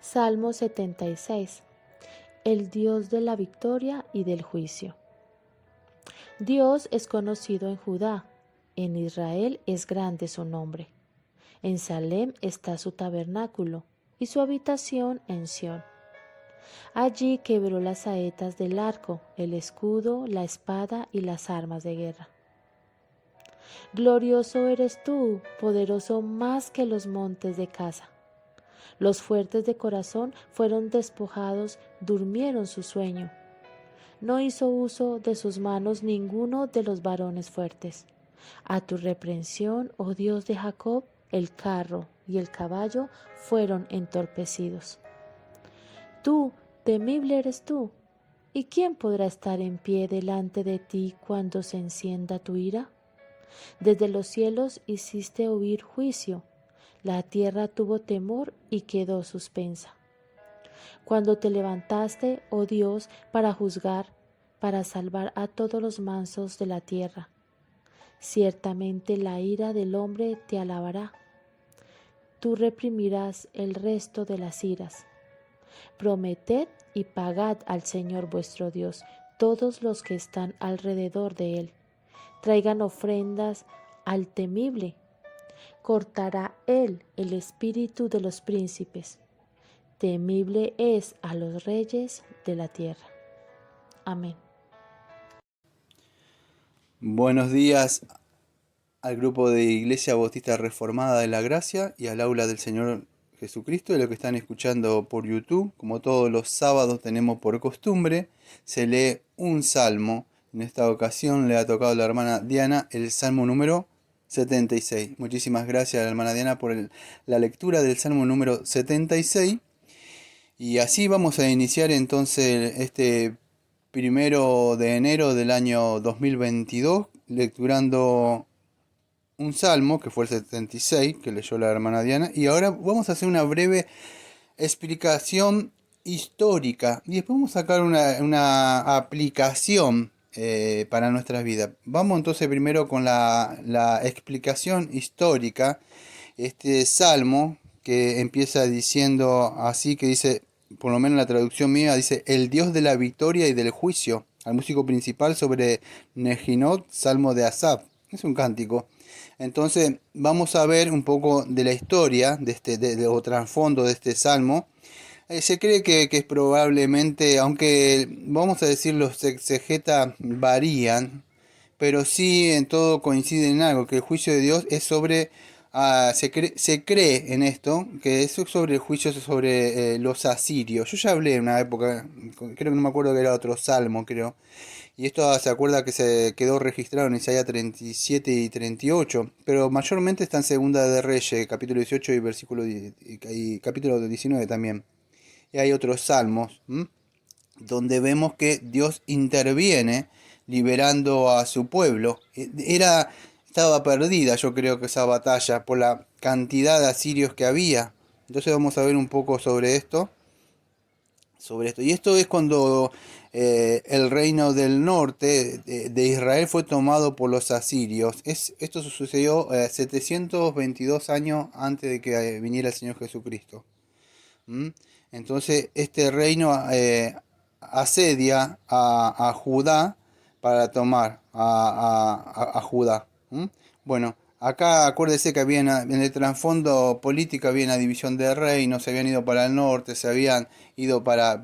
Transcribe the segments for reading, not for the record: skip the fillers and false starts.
Salmo 76. El Dios de la victoria y del juicio. Dios es conocido en Judá, en Israel es grande su nombre. En Salem está su tabernáculo y su habitación en Sión. Allí quebró las saetas del arco, el escudo, la espada y las armas de guerra. Glorioso eres tú, poderoso más que los montes de Casa. Los fuertes de corazón fueron despojados, durmieron su sueño. No hizo uso de sus manos ninguno de los varones fuertes. A tu reprensión, oh Dios de Jacob, el carro y el caballo fueron entorpecidos. Tú, temible eres tú, ¿y quién podrá estar en pie delante de ti cuando se encienda tu ira? Desde los cielos hiciste oír juicio, la tierra tuvo temor y quedó suspensa. Cuando te levantaste, oh Dios, para juzgar, para salvar a todos los mansos de la tierra. Ciertamente la ira del hombre te alabará. Tú reprimirás el resto de las iras. Prometed y pagad al Señor vuestro Dios, todos los que están alrededor de él. Traigan ofrendas al temible. Cortará él el espíritu de los príncipes. Temible es a los reyes de la tierra. Amén. Buenos días al grupo de Iglesia Bautista Reformada de la Gracia y al aula del Señor Jesucristo, de lo que están escuchando por YouTube. Como todos los sábados tenemos por costumbre, se lee un salmo. En esta ocasión le ha tocado a la hermana Diana el salmo número 76. Muchísimas gracias a la hermana Diana por la lectura del salmo número 76. Y así vamos a iniciar entonces este 1 de enero del año 2022, lecturando un salmo, que fue el 76, que leyó la hermana Diana. Y ahora vamos a hacer una breve explicación histórica. Y después vamos a sacar una aplicación para nuestras vidas. Vamos entonces primero con la explicación histórica. Este salmo que empieza diciendo así, que dice, por lo menos la traducción mía, dice: el Dios de la victoria y del juicio, al músico principal sobre Nejinot, salmo de Asaf. Es un cántico. Entonces vamos a ver un poco de la historia o trasfondo de este salmo. Se cree que es probablemente, aunque vamos a decir los exegetas varían, pero sí en todo coincide en algo, que el juicio de Dios es sobre, se cree en esto, que es sobre el juicio sobre los asirios. Yo ya hablé en una época, creo que no me acuerdo que era otro salmo, creo. Y esto se acuerda que se quedó registrado en Isaías 37 y 38, pero mayormente está en Segunda de Reyes, capítulo 18 y versículo y capítulo 19 también. Y hay otros salmos, donde vemos que Dios interviene liberando a su pueblo. Estaba perdida, yo creo, que esa batalla por la cantidad de asirios que había. Entonces vamos a ver un poco sobre esto. Y esto es cuando el reino del norte de Israel fue tomado por los asirios. Esto sucedió 722 años antes de que viniera el Señor Jesucristo. ¿Mm? Entonces este reino asedia a Judá para tomar a Judá. Bueno, acá acuérdese que en el trasfondo político había una división de reinos, se habían ido para el norte, se habían ido para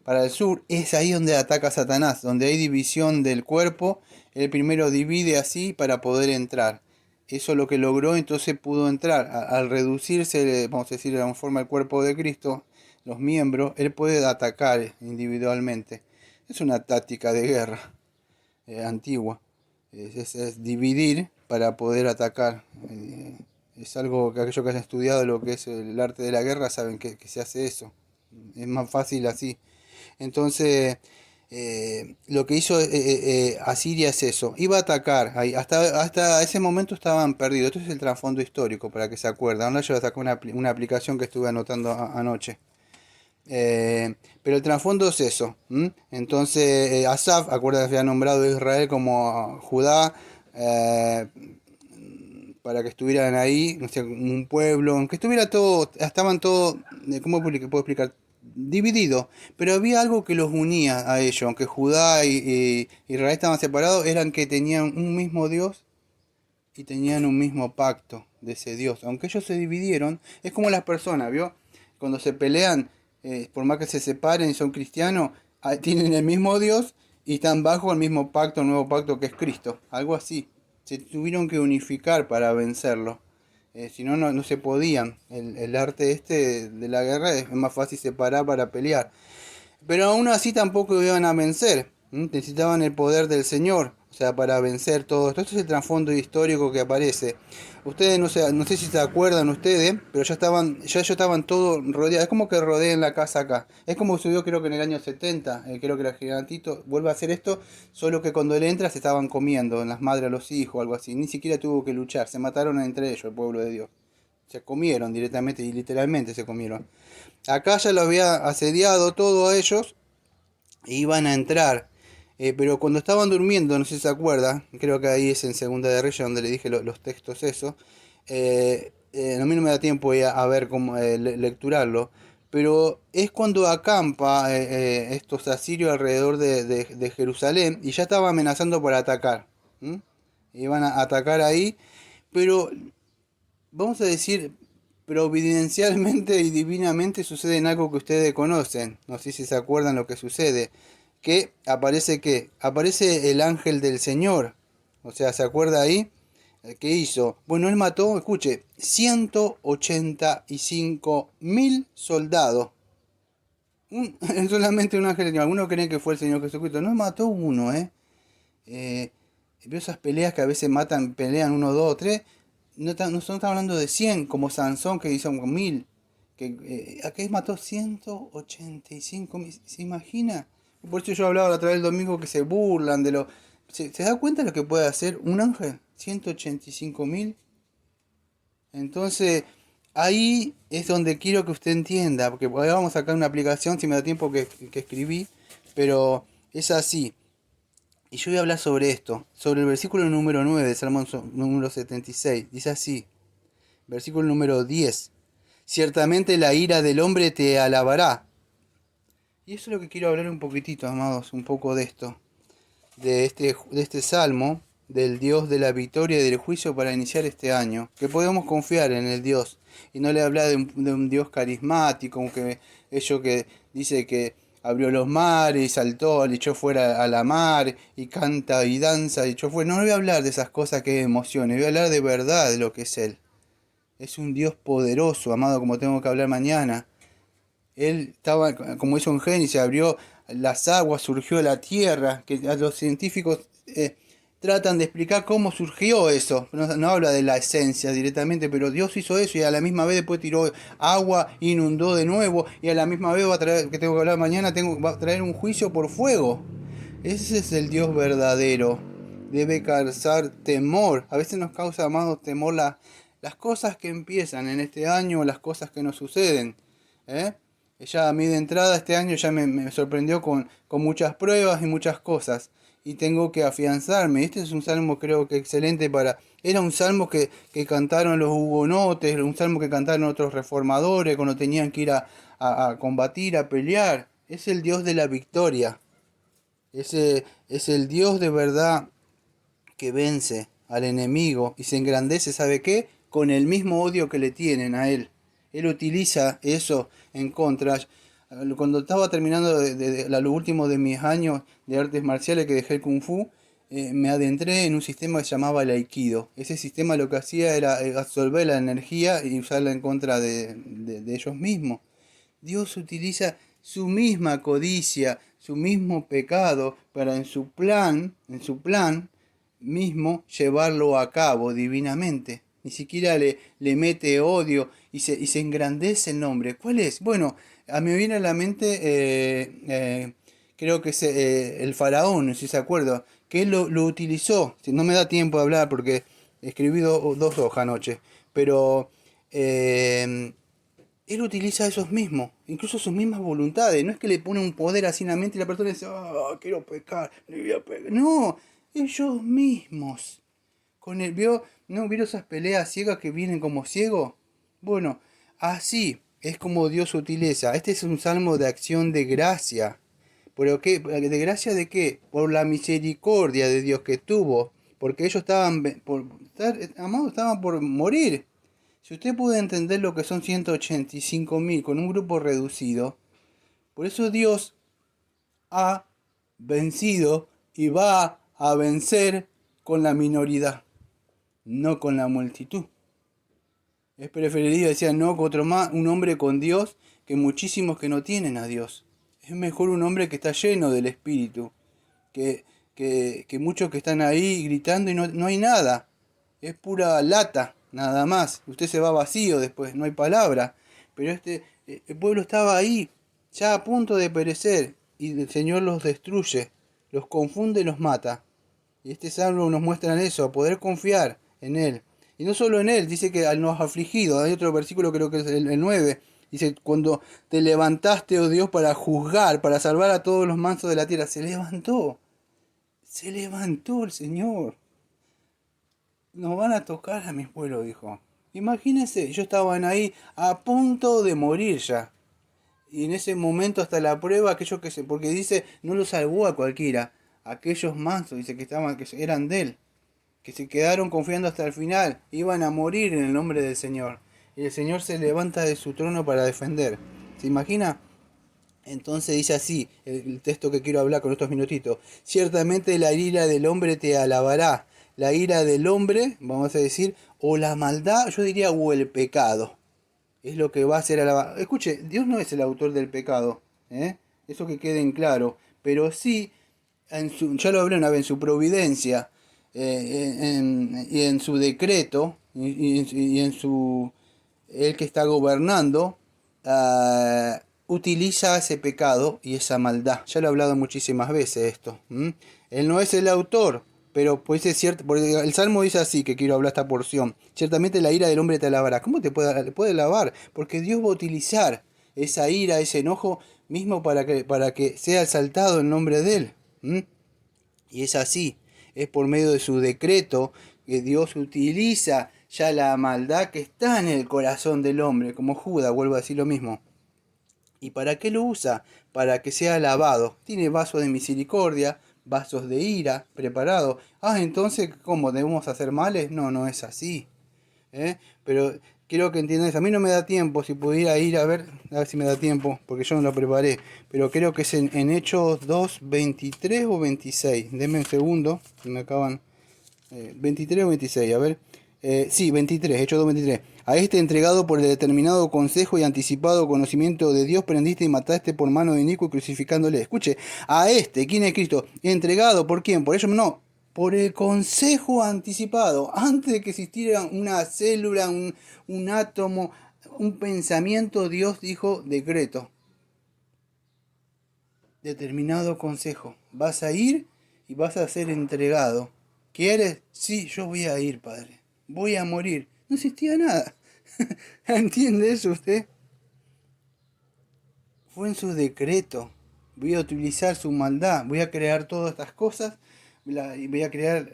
el sur. Es ahí donde ataca Satanás, donde hay división del cuerpo. El primero divide así para poder entrar. Eso es lo que logró, entonces pudo entrar. Al reducirse, vamos a decir, de alguna forma el cuerpo de Cristo, los miembros, él puede atacar individualmente. Es una táctica de guerra antigua. Es dividir para poder atacar. Es algo que aquellos que han estudiado lo que es el arte de la guerra saben que se hace eso. Es más fácil así. Entonces, lo que hizo Asiria es eso, iba a atacar, hasta ese momento estaban perdidos. Esto es el trasfondo histórico, para que se acuerden. Ahora yo saqué una aplicación que estuve anotando anoche. Pero el trasfondo es eso. Entonces, Asaf, acuérdense que había nombrado a Israel como Judá, para que estuvieran ahí, no sé, un pueblo, aunque estuviera todo, estaban todos, ¿cómo puedo explicar? Dividido, pero había algo que los unía a ellos, aunque Judá y Israel estaban separados, eran que tenían un mismo Dios y tenían un mismo pacto de ese Dios. Aunque ellos se dividieron, es como las personas, ¿vio? Cuando se pelean, por más que se separen y son cristianos, tienen el mismo Dios y están bajo el mismo pacto, el nuevo pacto que es Cristo. Algo así. Se tuvieron que unificar para vencerlo. Si no, no se podían. El arte este de la guerra es más fácil separar para pelear. Pero aún así tampoco iban a vencer. Necesitaban el poder del Señor, o sea, para vencer todo esto. Esto es el trasfondo histórico que aparece. Ustedes no sé si se acuerdan ustedes, pero ya ellos estaban todos rodeados. Es como que rodeen la casa acá. Es como subió creo que en el año 70, creo que el gigantito vuelve a hacer esto, solo que cuando él entra se estaban comiendo en las madres a los hijos, algo así. Ni siquiera tuvo que luchar, se mataron entre ellos, el pueblo de Dios. Se comieron directamente y literalmente se comieron. Acá ya lo había asediado todo a ellos e iban a entrar. Pero cuando estaban durmiendo, no sé si se acuerda, creo que ahí es en Segunda de Reyes donde le dije los textos eso. A mí no me da tiempo a ver cómo lecturarlo. Pero es cuando acampa estos asirios alrededor de Jerusalén y ya estaba amenazando por atacar. ¿M? Iban a atacar ahí, pero vamos a decir, providencialmente y divinamente sucede en algo que ustedes conocen. No sé si se acuerdan lo que sucede. Que aparece el ángel del Señor. O sea, ¿se acuerda ahí? ¿Qué hizo? Bueno, él mató, escuche, 185.000 soldados. Solamente un ángel. Algunos creen que fue el Señor Jesucristo. No mató uno, ¿eh? Eh, Veo esas peleas que a veces pelean uno, dos, tres. No estamos hablando de 100 como Sansón que hizo 1000. Aquí mató 185.000. ¿Se imagina? Por eso yo hablaba la otra vez el domingo que se burlan de lo. ¿Se da cuenta de lo que puede hacer un ángel? 185.000. Entonces, ahí es donde quiero que usted entienda. Porque ahora vamos a sacar una aplicación, si me da tiempo que escribí. Pero es así. Y yo voy a hablar sobre esto, sobre el versículo número 9 de Salmo número 76. Dice así, versículo número 10. Ciertamente la ira del hombre te alabará. Y eso es lo que quiero hablar un poquitito, amados, un poco de esto. De este salmo, del Dios de la victoria y del juicio para iniciar este año. Que podemos confiar en el Dios. Y no le habla de un Dios carismático, que ellos que dice que abrió los mares y saltó, le echó fuera a la mar y canta y danza y echó fuera. No voy a hablar de esas cosas que emociones, voy a hablar de verdad de lo que es Él. Es un Dios poderoso, amado, como tengo que hablar mañana. Él estaba, como hizo en Génesis, abrió las aguas, surgió la tierra, que a los científicos tratan de explicar cómo surgió eso. No habla de la esencia directamente, pero Dios hizo eso y a la misma vez después tiró agua, inundó de nuevo y a la misma vez va a traer, que tengo que hablar mañana, va a traer un juicio por fuego. Ese es el Dios verdadero. Debe causar temor. A veces nos causa, amados, temor las cosas que empiezan en este año, las cosas que nos suceden. Ya a mí de entrada este año ya me sorprendió con muchas pruebas y muchas cosas. Y tengo que afianzarme. Este es un salmo creo que excelente para. Era un salmo que cantaron los hugonotes, un salmo que cantaron otros reformadores cuando tenían que ir a combatir, a pelear. Es el Dios de la victoria. Ese es el Dios de verdad que vence al enemigo y se engrandece, ¿sabe qué? Con el mismo odio que le tienen a él. Él utiliza eso en contra. Cuando estaba terminando lo último de mis años de artes marciales que dejé el Kung Fu, me adentré en un sistema que se llamaba el Aikido. Ese sistema lo que hacía era absorber la energía y usarla en contra de ellos mismos. Dios utiliza su misma codicia, su mismo pecado para en su plan mismo llevarlo a cabo divinamente. Ni siquiera le mete odio y se engrandece el nombre. ¿Cuál es? Bueno, a mí me viene a la mente, creo que es el faraón, si se acuerda, que él lo utilizó. No me da tiempo de hablar porque escribí dos hojas anoche, pero él utiliza esos mismos, incluso sus mismas voluntades. No es que le pone un poder así en la mente y la persona dice, quiero pecar, le voy a pecar. No, ellos mismos con el, ¿no vieron esas peleas ciegas que vienen como ciegos? Bueno, así es como Dios utiliza. Este es un salmo de acción de gracia. ¿Pero qué? ¿De gracia de qué? Por la misericordia de Dios que tuvo. Porque ellos amados, estaban por morir. Si usted puede entender lo que son 185.000 con un grupo reducido, por eso Dios ha vencido y va a vencer con la minoridad, no con la multitud. Es preferible, decía, no otro más, un hombre con Dios que muchísimos que no tienen a Dios. Es mejor un hombre que está lleno del Espíritu, que, que muchos que están ahí gritando y no hay nada. Es pura lata, nada más. Usted se va vacío después, no hay palabra. Pero el pueblo estaba ahí, ya a punto de perecer, y el Señor los destruye, los confunde y los mata. Y este salmo nos muestra eso, a poder confiar en Él. Y no solo en Él, dice que a los afligidos, hay otro versículo, creo que es el 9, dice, cuando te levantaste, oh Dios, para juzgar, para salvar a todos los mansos de la tierra, se levantó el Señor. Nos van a tocar a mi pueblo, dijo. Imagínense, ellos estaban ahí a punto de morir ya. Y en ese momento hasta la prueba, aquellos porque dice, no lo salvó a cualquiera, aquellos mansos, dice que eran de él, que se quedaron confiando hasta el final, iban a morir en el nombre del Señor. Y el Señor se levanta de su trono para defender. ¿Se imagina? Entonces dice así, el texto que quiero hablar con estos minutitos. Ciertamente la ira del hombre te alabará. La ira del hombre, vamos a decir, o la maldad, yo diría, o el pecado. Es lo que va a ser alabado. Escuche, Dios no es el autor del pecado. Eso que quede en claro. Pero sí, ya lo hablé una vez, en su providencia y en su decreto y en su el que está gobernando utiliza ese pecado y esa maldad. Ya lo he hablado muchísimas veces esto. Él no es el autor, pero pues es cierto, porque el Salmo dice así, que quiero hablar esta porción. Ciertamente la ira del hombre te alabará. ¿Cómo puede alabar? Porque Dios va a utilizar esa ira, ese enojo mismo para que sea exaltado el nombre de él. Y es así, es por medio de su decreto que Dios utiliza ya la maldad que está en el corazón del hombre, como Judas, vuelvo a decir lo mismo. ¿Y para qué lo usa? Para que sea alabado. Tiene vasos de misericordia, vasos de ira preparados. Entonces, ¿cómo? ¿Debemos hacer males? No, no es así. Pero quiero que entiendan eso. A mí no me da tiempo, si pudiera ir a ver si me da tiempo, porque yo no lo preparé. Pero creo que es en Hechos 2, 23 o 26. Denme un segundo, me acaban. 23 o 26, a ver. Sí, 23, Hechos 2, 23. A este entregado por el determinado consejo y anticipado conocimiento de Dios, prendiste y mataste por mano de Nico crucificándole. Escuche, a este, ¿quién es Cristo? ¿Entregado por quién? Por ellos no. Por el consejo anticipado, antes de que existiera una célula, un átomo, un pensamiento, Dios dijo decreto. Determinado consejo. Vas a ir y vas a ser entregado. ¿Quieres? Sí, yo voy a ir, Padre. Voy a morir. No existía nada. ¿Entiende eso usted? Fue en su decreto. Voy a utilizar su maldad. Voy a crear todas estas cosas. Voy a crear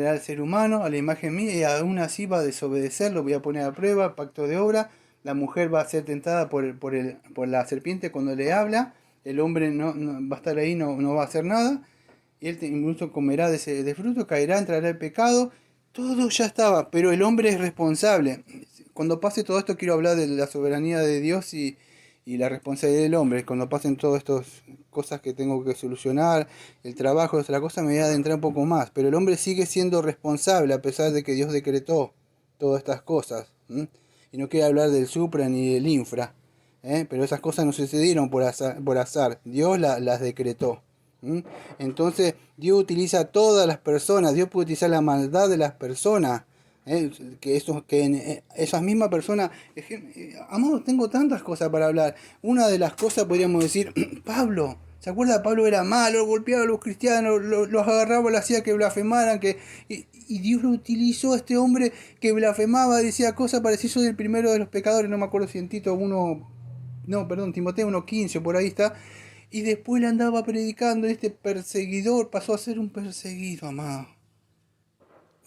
al ser humano a la imagen mía y aún así va a desobedecer. Lo voy a poner a prueba, pacto de obra. La mujer va a ser tentada por la serpiente cuando le habla. El hombre no va a estar ahí, no va a hacer nada. Y él incluso comerá de fruto, caerá, entrará el pecado. Todo ya estaba, pero el hombre es responsable. Cuando pase todo esto quiero hablar de la soberanía de Dios y la responsabilidad del hombre. Cuando pasen todas estas cosas que tengo que solucionar, el trabajo, otra cosa, me voy a adentrar un poco más. Pero el hombre sigue siendo responsable a pesar de que Dios decretó todas estas cosas. Y no quiero hablar del supra ni del infra. Pero esas cosas no sucedieron por azar. Dios las decretó. Entonces Dios utiliza a todas las personas. Dios puede utilizar la maldad de las personas. Esas mismas personas, amado, tengo tantas cosas para hablar. Una de las cosas podríamos decir, Pablo, ¿se acuerda? Pablo era malo, golpeaba a los cristianos, los agarraba, lo hacía que blasfemaran, y Dios lo utilizó a este hombre que blasfemaba, decía cosas parecidas. Soy el primero de los pecadores, no me acuerdo si en Tito 1, no, perdón, Timoteo 1:15, por ahí está. Y después le andaba predicando, este perseguidor pasó a ser un perseguido, amado.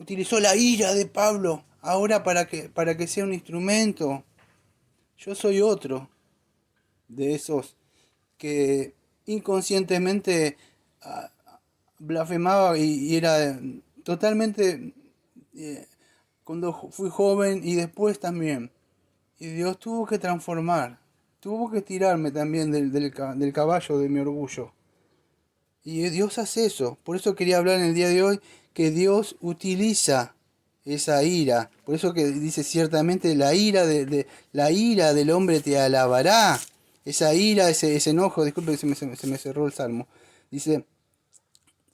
utilizó la ira de Pablo ahora para que sea un instrumento. Yo soy otro de esos que inconscientemente blasfemaba y era totalmente cuando fui joven y después también. Y Dios tuvo que transformar, tuvo que tirarme también del caballo de mi orgullo. Y Dios hace eso. Por eso quería hablar en el día de hoy que Dios utiliza esa ira. Por eso que dice ciertamente la ira del hombre te alabará. Esa ira, ese enojo, disculpe, se me cerró el salmo. Dice,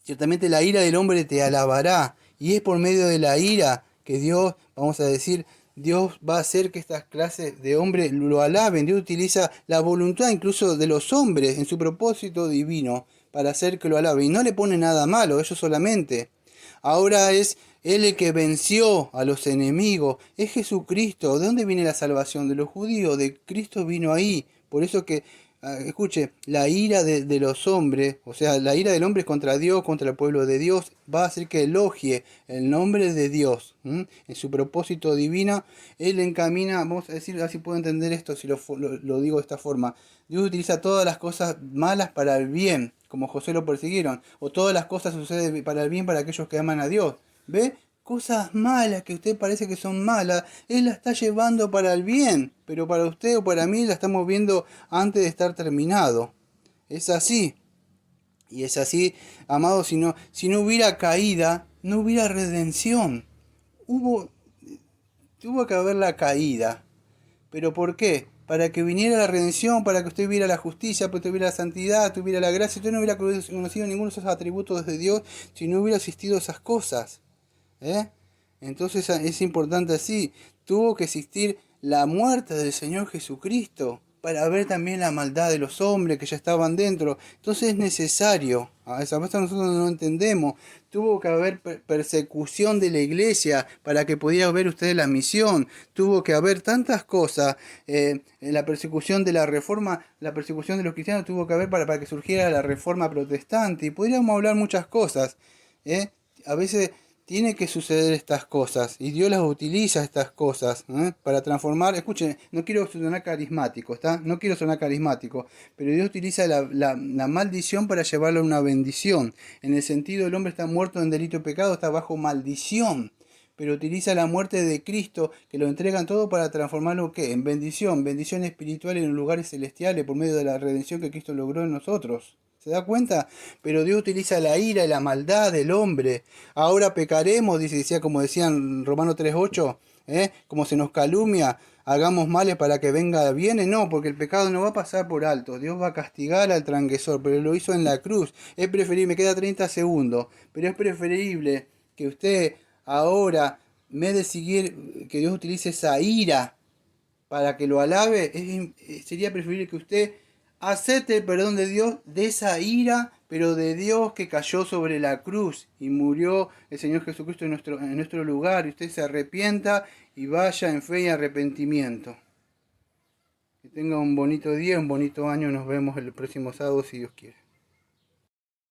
ciertamente la ira del hombre te alabará. Y es por medio de la ira que Dios, vamos a decir, Dios va a hacer que estas clases de hombres lo alaben. Dios utiliza la voluntad incluso de los hombres en su propósito divino para hacer que lo alaben. Y no le pone nada malo, ellos solamente. Ahora es Él el que venció a los enemigos. Es Jesucristo. ¿De dónde viene la salvación? De los judíos. De Cristo vino ahí. Por eso que, escuche, la ira de los hombres, o sea, la ira del hombre contra Dios, contra el pueblo de Dios, va a hacer que elogie el nombre de Dios. En su propósito divino, Él encamina, vamos a decir, así puedo entender esto si lo digo de esta forma. Dios utiliza todas las cosas malas para el bien, como José lo persiguieron, o todas las cosas suceden para el bien para aquellos que aman a Dios. ¿Ve? Cosas malas que usted parece que son malas, Él las está llevando para el bien, pero para usted o para mí la estamos viendo antes de estar terminado. Es así. Y es así, amado, si no hubiera caída, no hubiera redención. Hubo, tuvo que haber la caída. ¿Pero por qué? Para que viniera la redención, para que usted viera la justicia, para que usted viera la santidad, tuviera la gracia. Usted no hubiera conocido ninguno de esos atributos de Dios si no hubiera existido esas cosas. Entonces es importante así. Tuvo que existir la muerte del Señor Jesucristo para ver también la maldad de los hombres que ya estaban dentro. Entonces es necesario. A esa vez nosotros no entendemos. Tuvo que haber persecución de la iglesia para que pudiera ver usted la misión. Tuvo que haber tantas cosas. La persecución de la reforma, la persecución de los cristianos tuvo que haber para que surgiera la reforma protestante. Y podríamos hablar muchas cosas. A veces tiene que suceder estas cosas y Dios las utiliza estas cosas para transformar. Escuchen, no quiero sonar carismático, ¿está? No quiero sonar carismático, pero Dios utiliza la maldición para llevarlo a una bendición. En el sentido, el hombre está muerto en delito y pecado, está bajo maldición. Pero utiliza la muerte de Cristo, que lo entregan todo para transformarlo ¿qué? En bendición, bendición espiritual en los lugares celestiales por medio de la redención que Cristo logró en nosotros. ¿Se da cuenta? Pero Dios utiliza la ira y la maldad del hombre. Ahora pecaremos, decía como decían en Romanos 3:8, como se nos calumnia, hagamos males para que venga bien. No, porque el pecado no va a pasar por alto. Dios va a castigar al transgresor, pero lo hizo en la cruz. Es preferible, me queda 30 segundos, pero es preferible que usted ahora, en vez de seguir, que Dios utilice esa ira para que lo alabe, sería preferible que usted acepte el perdón de Dios de esa ira, pero de Dios que cayó sobre la cruz y murió el Señor Jesucristo en nuestro lugar. Y usted se arrepienta y vaya en fe y arrepentimiento. Que tenga un bonito día, un bonito año. Nos vemos el próximo sábado si Dios quiere.